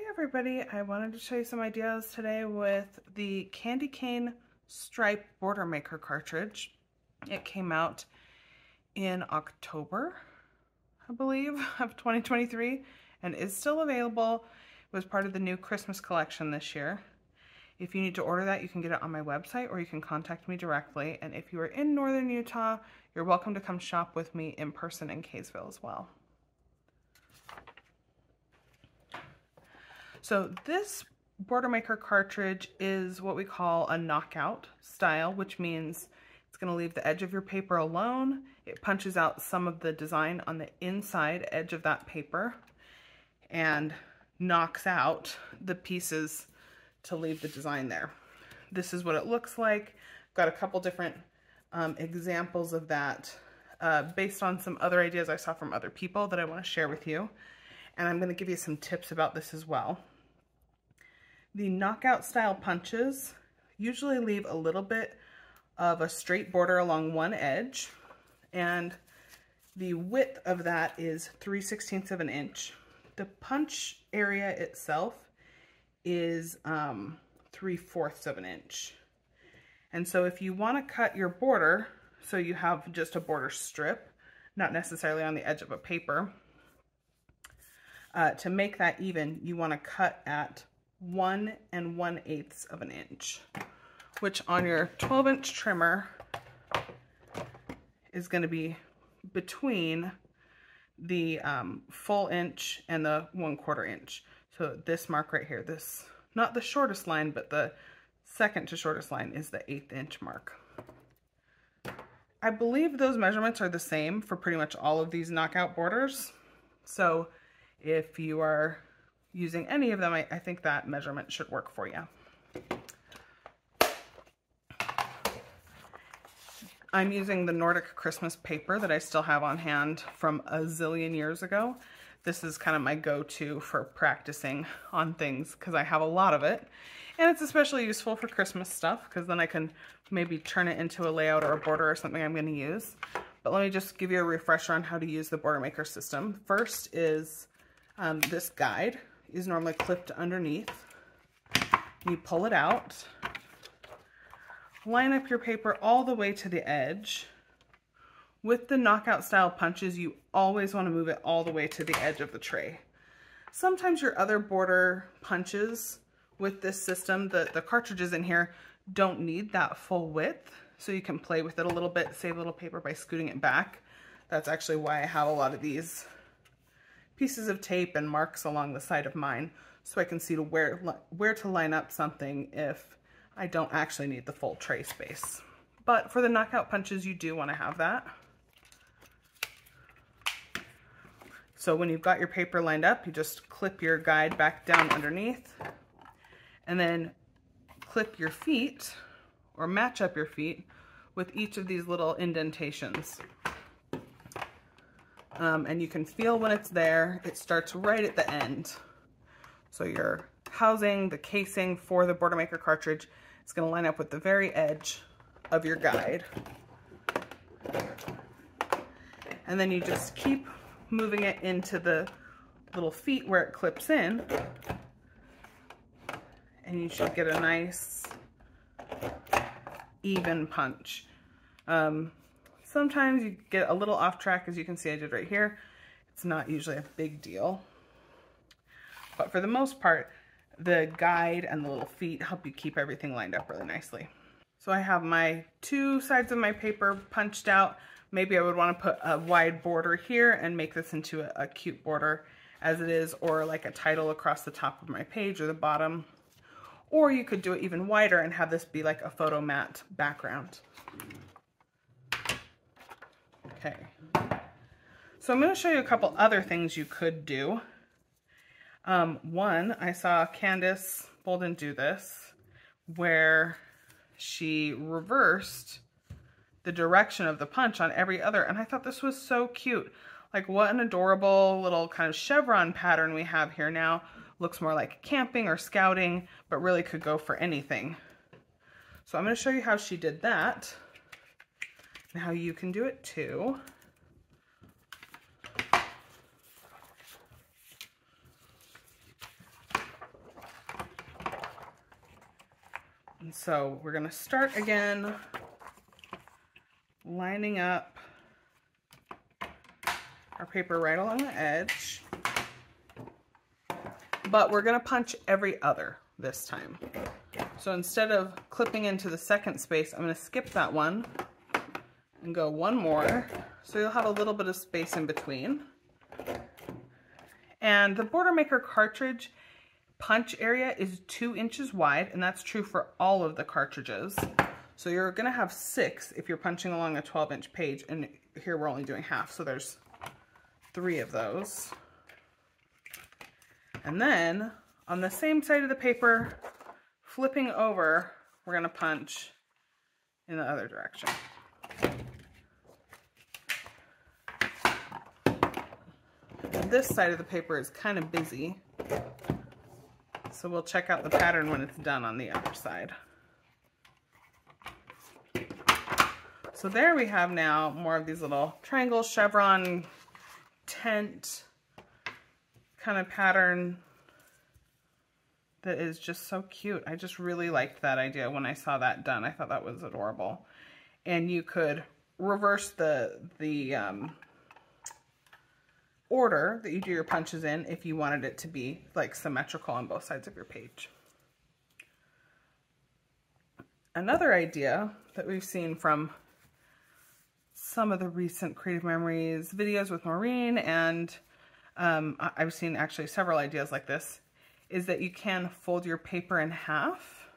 Everybody, I wanted to show you some ideas today with the Candy Cane Stripe Border Maker cartridge. It came out in October, I believe, of 2023 and is still available. It was part of the new Christmas collection this year. If you need to order that, you can get it on my website or you can contact me directly. And if you are in northern Utah, you're welcome to come shop with me in person in Kaysville as well. So this Border Maker cartridge is what we call a knockout style, which means it's going to leave the edge of your paper alone. It punches out some of the design on the inside edge of that paper and knocks out the pieces to leave the design there. This is what it looks like. Got a couple different examples of that based on some other ideas I saw from other people that I want to share with you. And I'm going to give you some tips about this as well. The knockout style punches usually leave a little bit of a straight border along one edge, and the width of that is 3/16 of an inch. The punch area itself is 3/4 of an inch. And so if you want to cut your border so you have just a border strip, not necessarily on the edge of a paper, to make that even, you want to cut at 1 1/8 of an inch, which on your 12-inch trimmer is going to be between the full inch and the 1/4 inch. So this mark right here, this, not the shortest line, but the second to shortest line is the 1/8 inch mark. I believe those measurements are the same for pretty much all of these knockout borders. So if you are using any of them, I think that measurement should work for you. I'm using the Nordic Christmas paper that I still have on hand from a zillion years ago. This is kind of my go-to for practicing on things because I have a lot of it. And it's especially useful for Christmas stuff because then I can maybe turn it into a layout or a border or something I'm going to use. But let me just give you a refresher on how to use the Border Maker system. First is this guide is normally clipped underneath. You pull it out, line up your paper all the way to the edge. With the knockout style punches, you always want to move it all the way to the edge of the tray. Sometimes your other border punches with this system, the cartridges in here don't need that full width, so you can play with it a little bit, save a little paper by scooting it back. That's actually why I have a lot of these pieces of tape and marks along the side of mine, so I can see where to line up something if I don't actually need the full tray space. But for the knockout punches, you do want to have that. So when you've got your paper lined up, you just clip your guide back down underneath and then clip your feet or match up your feet with each of these little indentations. And you can feel when it's there, it starts right at the end. So your housing, the casing for the Border Maker cartridge is going to line up with the very edge of your guide. And then you just keep moving it into the little feet where it clips in. And you should get a nice even punch. Sometimes you get a little off track, as you can see I did right here. It's not usually a big deal. But for the most part, the guide and the little feet help you keep everything lined up really nicely. So I have my two sides of my paper punched out. Maybe I would want to put a wide border here and make this into a cute border as it is, or like a title across the top of my page or the bottom. Or you could do it even wider and have this be like a photo mat background. Okay, so I'm going to show you a couple other things you could do. One, I saw Candace Bolden do this, where she reversed the direction of the punch on every other, and I thought this was so cute. Like, what an adorable little kind of chevron pattern we have here now. Looks more like camping or scouting, but really could go for anything. So I'm going to show you how she did that. And how you can do it too. So we're gonna start again, lining up our paper right along the edge, but we're gonna punch every other this time. So instead of clipping into the second space, I'm gonna skip that one and go one more. So you'll have a little bit of space in between. And the Border Maker cartridge punch area is 2 inches wide, and that's true for all of the cartridges. So you're gonna have 6 if you're punching along a 12-inch page, and here we're only doing half, so there's 3 of those. And then on the same side of the paper, flipping over, we're gonna punch in the other direction. This side of the paper is kind of busy, so we'll check out the pattern when it's done on the other side. So there we have now more of these little triangles, chevron, tent kind of pattern that is just so cute. I just really liked that idea when I saw that done. I thought that was adorable. And you could reverse the order that you do your punches in if you wanted it to be like symmetrical on both sides of your page. Another idea that we've seen from some of the recent Creative Memories videos with Maureen, and I've seen actually several ideas like this, is that you can fold your paper in half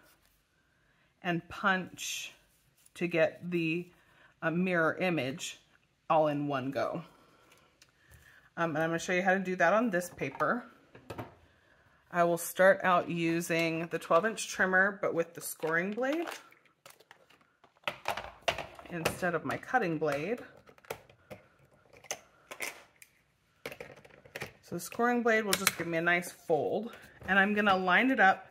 and punch to get the mirror image all in one go. And I'm going to show you how to do that on this paper. I will start out using the 12-inch trimmer, but with the scoring blade instead of my cutting blade. So the scoring blade will just give me a nice fold, and I'm going to line it up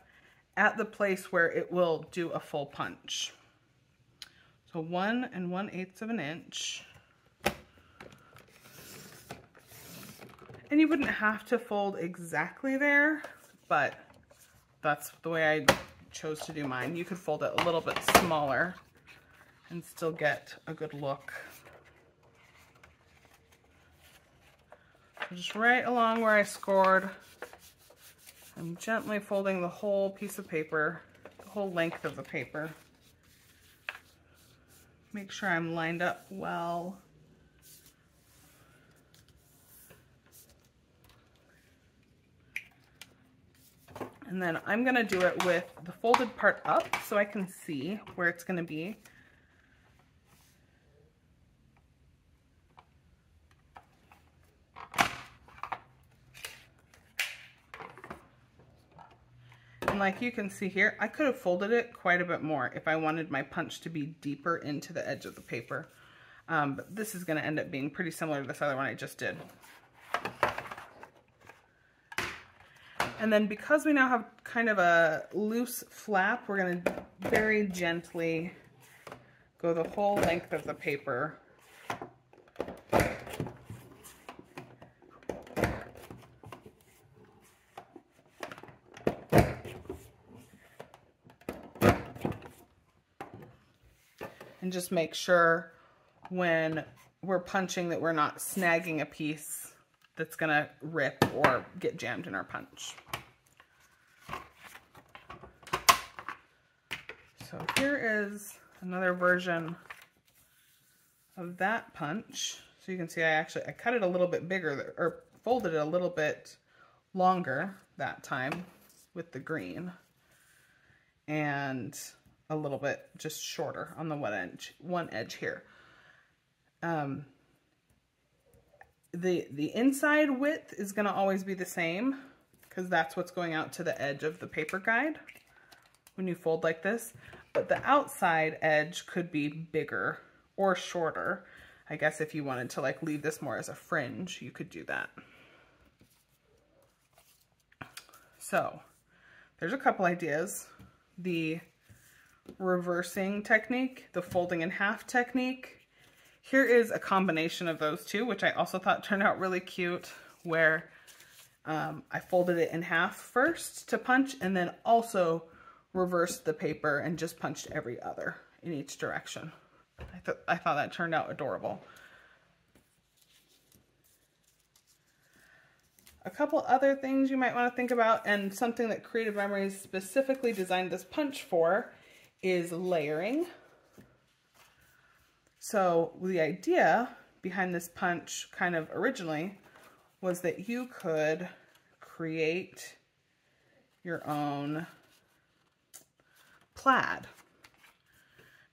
at the place where it will do a full punch. So 1 1/8 of an inch. And you wouldn't have to fold exactly there, but that's the way I chose to do mine. You could fold it a little bit smaller and still get a good look. So just right along where I scored, I'm gently folding the whole piece of paper, the whole length of the paper. Make sure I'm lined up well. And then I'm gonna do it with the folded part up so I can see where it's gonna be. And like you can see here, I could have folded it quite a bit more if I wanted my punch to be deeper into the edge of the paper. But this is gonna end up being pretty similar to this other one I just did. And then because we now have kind of a loose flap, we're going to very gently go the whole length of the paper. And just make sure when we're punching that we're not snagging a piece that's going to rip or get jammed in our punch. So here is another version of that punch. So you can see I cut it a little bit bigger, or folded it a little bit longer that time with the green, and a little bit just shorter on the one edge here. The inside width is going to always be the same because that's what's going out to the edge of the paper guide when you fold like this. But the outside edge could be bigger or shorter. I guess if you wanted to like leave this more as a fringe, you could do that. So there's a couple ideas. The reversing technique, the folding in half technique. Here is a combination of those two, which I also thought turned out really cute, where I folded it in half first to punch and then also reversed the paper and just punched every other in each direction. I thought that turned out adorable. A couple other things you might want to think about, and something that Creative Memories specifically designed this punch for, is layering. So the idea behind this punch kind of originally was that you could create your own plaid.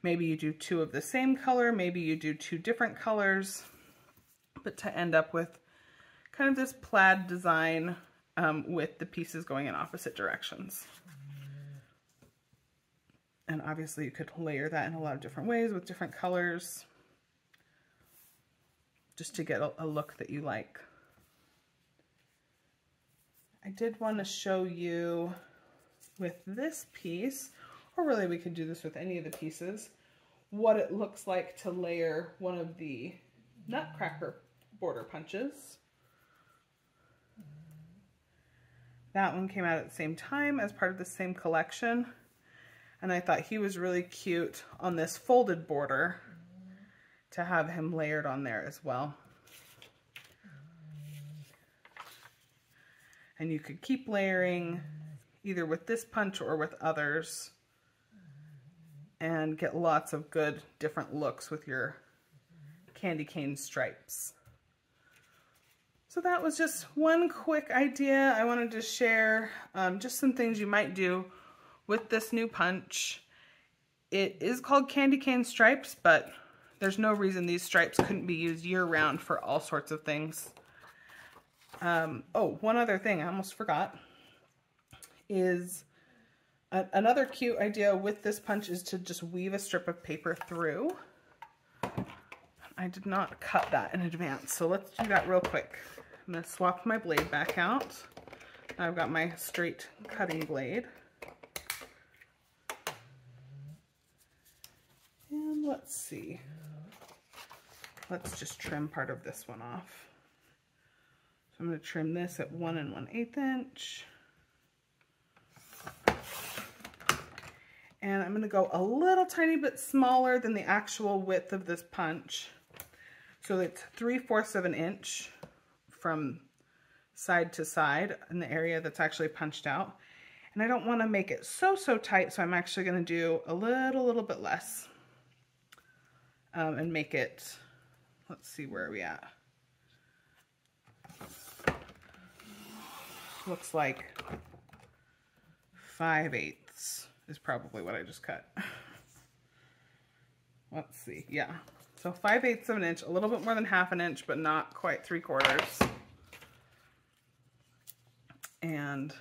Maybe you do two of the same color, maybe you do two different colors, but to end up with kind of this plaid design with the pieces going in opposite directions. And obviously you could layer that in a lot of different ways with different colors, just to get a look that you like. I did want to show you with this piece, or really we could do this with any of the pieces, what it looks like to layer one of the Nutcracker Border Punches. That one came out at the same time as part of the same collection, and I thought he was really cute on this folded border to have him layered on there as well. And you could keep layering either with this punch or with others and get lots of good different looks with your candy cane stripes. So that was just one quick idea I wanted to share, just some things you might do with this new punch. It is called candy cane stripes, but there's no reason these stripes couldn't be used year-round for all sorts of things. Oh, one other thing I almost forgot is another cute idea with this punch is to just weave a strip of paper through. I did not cut that in advance, so let's do that real quick. I'm going to swap my blade back out. Now I've got my straight cutting blade. And let's see. Let's just trim part of this one off. So I'm going to trim this at 1 1/8 inch. And I'm going to go a little tiny bit smaller than the actual width of this punch. So it's 3/4 of an inch from side to side in the area that's actually punched out. And I don't want to make it so tight, so I'm actually going to do a little bit less. And make it, let's see, where are we at? Looks like 5/8 is probably what I just cut. Let's see, yeah. So 5/8 of an inch, a little bit more than 1/2 inch, but not quite 3/4. And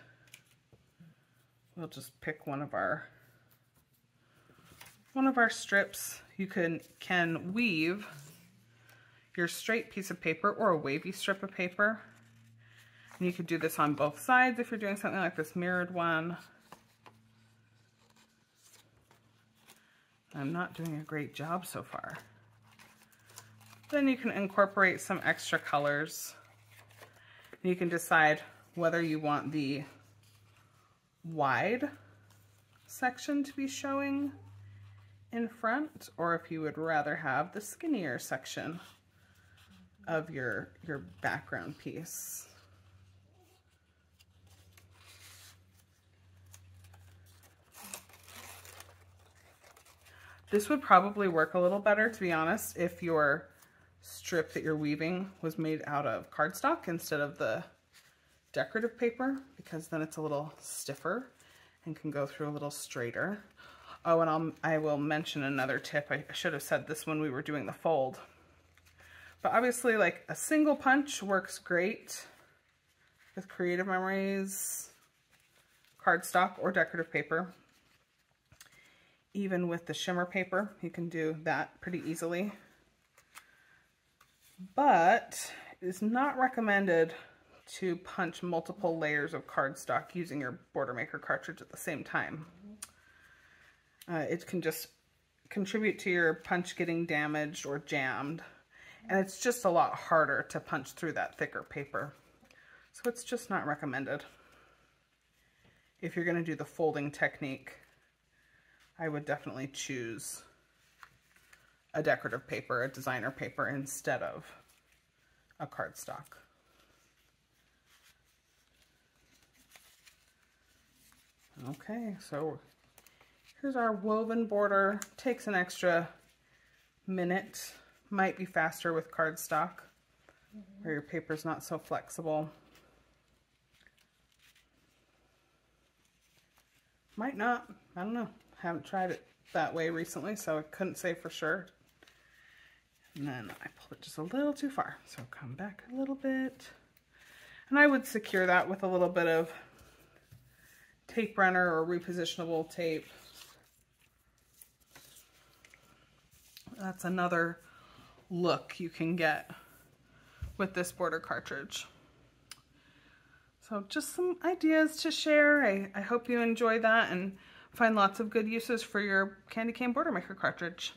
we'll just pick one of our strips. You can weave your straight piece of paper or a wavy strip of paper. And you could do this on both sides if you're doing something like this mirrored one. I'm not doing a great job so far. Then you can incorporate some extra colors. You can decide whether you want the wide section to be showing in front, or if you would rather have the skinnier section of your background piece. This would probably work a little better, to be honest, if your strip that you're weaving was made out of cardstock instead of the decorative paper, because then it's a little stiffer and can go through a little straighter. Oh, and I will mention another tip. I should have said this when we were doing the fold. But obviously, like, a single punch works great with Creative Memories cardstock or decorative paper. Even with the shimmer paper, you can do that pretty easily. But it is not recommended to punch multiple layers of cardstock using your Border Maker cartridge at the same time. It can just contribute to your punch getting damaged or jammed, and it's just a lot harder to punch through that thicker paper. So it's just not recommended if you're going to do the folding technique I would definitely choose a decorative paper, a designer paper, instead of a cardstock. Okay, so here's our woven border. Takes an extra minute. Might be faster with cardstock, where your paper's not so flexible. Might not. I don't know. Haven't tried it that way recently, so I couldn't say for sure. And then I pulled it just a little too far, so come back a little bit. And I would secure that with a little bit of tape runner or repositionable tape. That's another look you can get with this border cartridge. So just some ideas to share. I hope you enjoy that and find lots of good uses for your candy cane border maker cartridge.